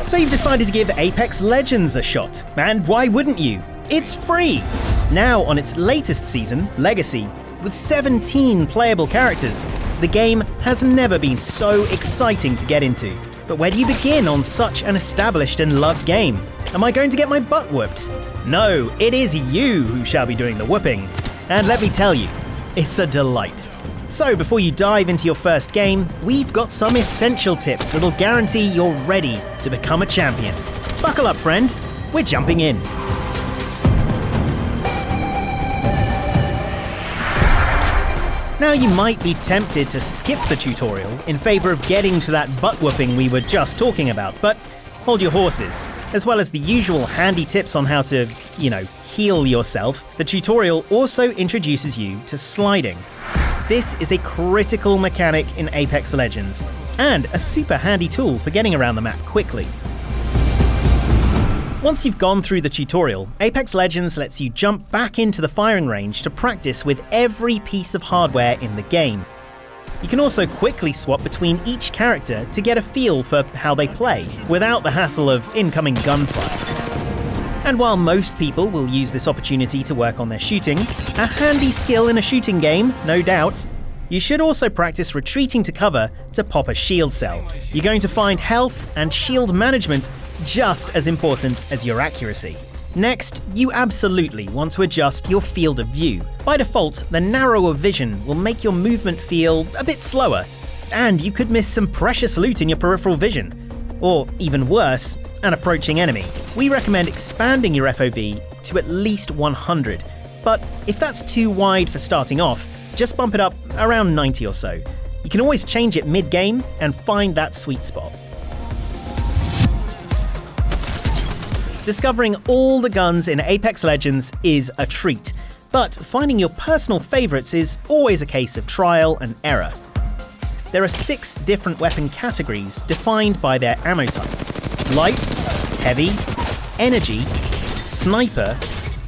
So you've decided to give Apex Legends a shot, and why wouldn't you? It's free! Now on its latest season, Legacy, with 17 playable characters, the game has never been so exciting to get into. But where do you begin on such an established and loved game? Am I going to get my butt whooped? No, it is you who shall be doing the whooping. And let me tell you, it's a delight. So before you dive into your first game, we've got some essential tips that'll guarantee you're ready to become a champion. Buckle up, friend. We're jumping in. Now you might be tempted to skip the tutorial in favor of getting to that butt whooping we were just talking about, but hold your horses. As well as the usual handy tips on how to, heal yourself, the tutorial also introduces you to sliding. This is a critical mechanic in Apex Legends, and a super handy tool for getting around the map quickly. Once you've gone through the tutorial, Apex Legends lets you jump back into the firing range to practice with every piece of hardware in the game. You can also quickly swap between each character to get a feel for how they play, without the hassle of incoming gunfire. And while most people will use this opportunity to work on their shooting, a handy skill in a shooting game, no doubt, you should also practice retreating to cover to pop a shield cell. You're going to find health and shield management just as important as your accuracy. Next, you absolutely want to adjust your field of view. By default, the narrower vision will make your movement feel a bit slower, and you could miss some precious loot in your peripheral vision. Or even worse, an approaching enemy. We recommend expanding your FOV to at least 100, but if that's too wide for starting off, just bump it up around 90 or so. You can always change it mid-game and find that sweet spot. Discovering all the guns in Apex Legends is a treat, but finding your personal favourites is always a case of trial and error. There are 6 different weapon categories defined by their ammo type: light, heavy, energy, sniper,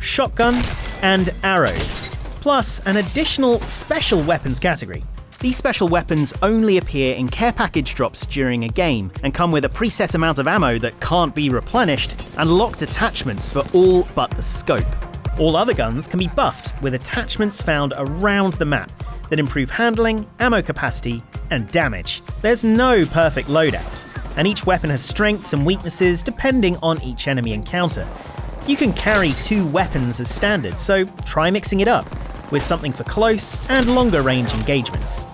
shotgun, and arrows, plus an additional special weapons category. These special weapons only appear in care package drops during a game and come with a preset amount of ammo that can't be replenished and locked attachments for all but the scope. All other guns can be buffed with attachments found around the map that improve handling, ammo capacity, and damage. There's no perfect loadout, and each weapon has strengths and weaknesses depending on each enemy encounter. You can carry 2 weapons as standard, so try mixing it up with something for close and longer range engagements.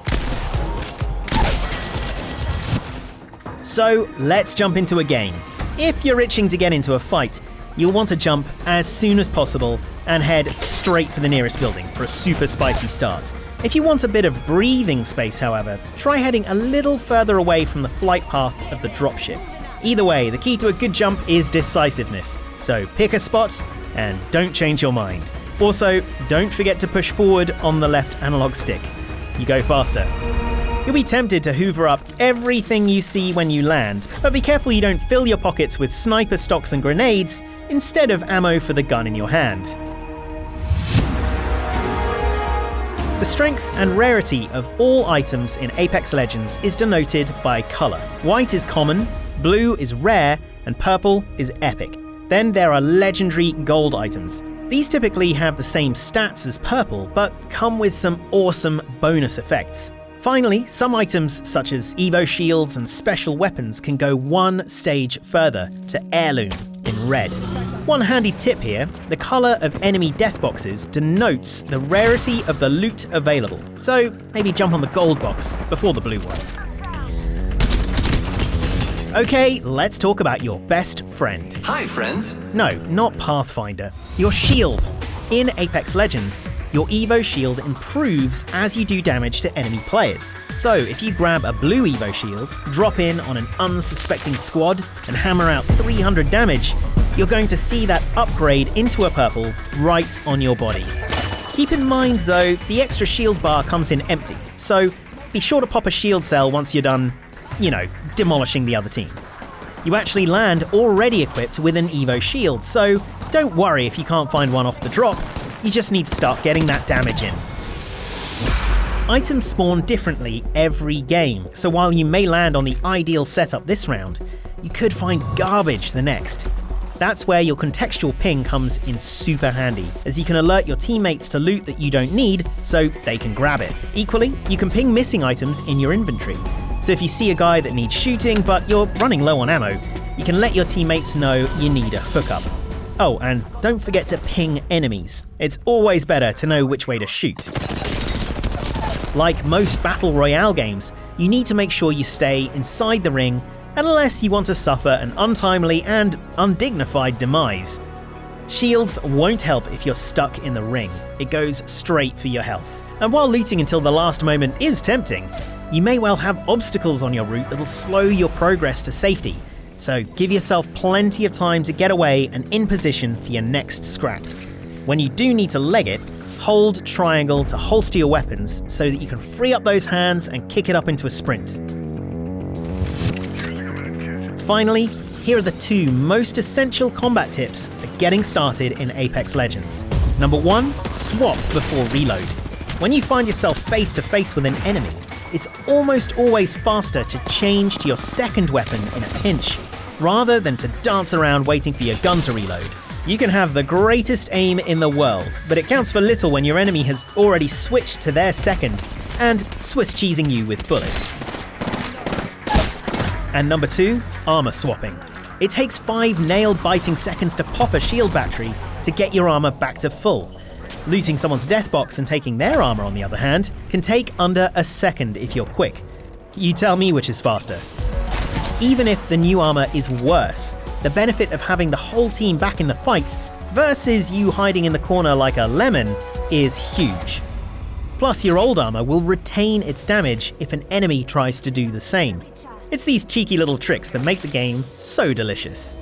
So let's jump into a game. If you're itching to get into a fight, you'll want to jump as soon as possible and head straight for the nearest building for a super spicy start. If you want a bit of breathing space, however, try heading a little further away from the flight path of the dropship. Either way, the key to a good jump is decisiveness, so pick a spot and don't change your mind. Also, don't forget to push forward on the left analog stick. You go faster. You'll be tempted to hoover up everything you see when you land, but be careful you don't fill your pockets with sniper stocks and grenades instead of ammo for the gun in your hand. The strength and rarity of all items in Apex Legends is denoted by colour. White is common, blue is rare, and purple is epic. Then there are legendary gold items. These typically have the same stats as purple, but come with some awesome bonus effects. Finally, some items such as Evo shields and special weapons can go one stage further to heirloom in red. One handy tip here, the colour of enemy death boxes denotes the rarity of the loot available, so maybe jump on the gold box before the blue one. Okay, let's talk about your best friend. Hi, friends! No, not Pathfinder. Your shield. In Apex Legends, your Evo shield improves as you do damage to enemy players. So if you grab a blue Evo shield, drop in on an unsuspecting squad, and hammer out 300 damage, you're going to see that upgrade into a purple right on your body. Keep in mind though, the extra shield bar comes in empty, so be sure to pop a shield cell once you're done, demolishing the other team. You actually land already equipped with an Evo shield, so don't worry if you can't find one off the drop, you just need to start getting that damage in. Items spawn differently every game, so while you may land on the ideal setup this round, you could find garbage the next. That's where your contextual ping comes in super handy, as you can alert your teammates to loot that you don't need so they can grab it. Equally, you can ping missing items in your inventory. So if you see a guy that needs shooting but you're running low on ammo, you can let your teammates know you need a hookup. Oh, and don't forget to ping enemies. It's always better to know which way to shoot. Like most Battle Royale games, you need to make sure you stay inside the ring unless you want to suffer an untimely and undignified demise. Shields won't help if you're stuck in the ring. It goes straight for your health. And while looting until the last moment is tempting, you may well have obstacles on your route that'll slow your progress to safety. So give yourself plenty of time to get away and in position for your next scrap. When you do need to leg it, hold triangle to holster your weapons so that you can free up those hands and kick it up into a sprint. Finally, here are the 2 most essential combat tips for getting started in Apex Legends. Number 1, swap before reload. When you find yourself face to face with an enemy, it's almost always faster to change to your second weapon in a pinch, rather than to dance around waiting for your gun to reload. You can have the greatest aim in the world, but it counts for little when your enemy has already switched to their second and Swiss cheesing you with bullets. And number 2, armor swapping. It takes 5 nail-biting seconds to pop a shield battery to get your armor back to full. Looting someone's death box and taking their armor, on the other hand, can take under a second if you're quick. You tell me which is faster. Even if the new armor is worse, the benefit of having the whole team back in the fight versus you hiding in the corner like a lemon is huge. Plus, your old armor will retain its damage if an enemy tries to do the same. It's these cheeky little tricks that make the game so delicious.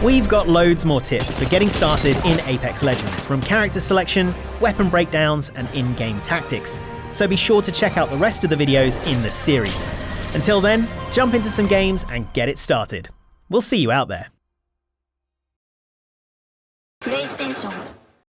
We've got loads more tips for getting started in Apex Legends, from character selection, weapon breakdowns, and in-game tactics. So be sure to check out the rest of the videos in this series. Until then, jump into some games and get it started. We'll see you out there.